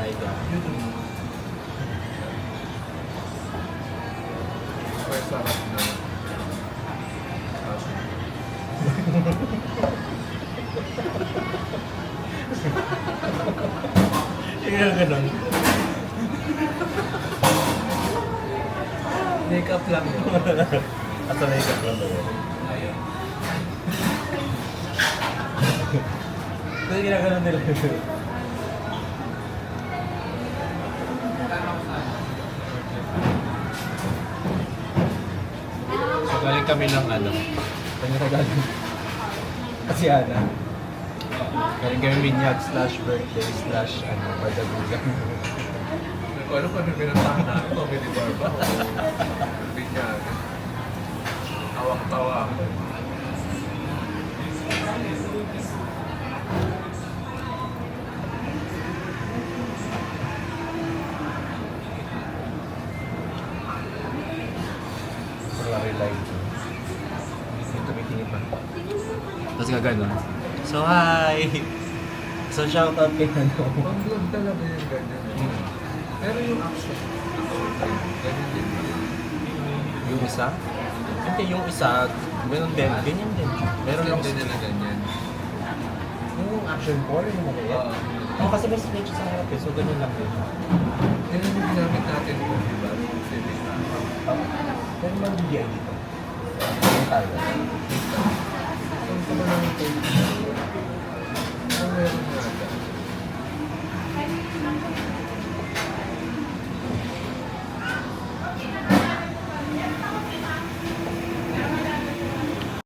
nakahiga. May sarap na. Yung ganun. Makeup lang yun. Asa na yung lang ba yun? Ayun. Kasi ginaganon nila. So galing kami ng ano. Kanya na galing. Kasi Ana. Galing kami minyag / birthday / padagugan. Ano pa rin pinatahan namin? Comedy bar ba? Hindi niya. Tawang-tawa ako. Larry live. Yung tumitingin pa. Tapos gaganon. So hi! So shoutout kay ano. Ang vlog talaga yung ganyan. Pero yung action, ganyan din. Yung isa? Hindi, yung isa, ganun din. Ganyan din. Meron lang din na ganyan. yung action core, yung maliit. Oo. Oh, kasi may stage sa harap eh, so ganyan lang din. Yan yung ginamit natin po, di ba? Sige. Pero mag-DI dito. Ano tayo? Saan ka ba naman ito?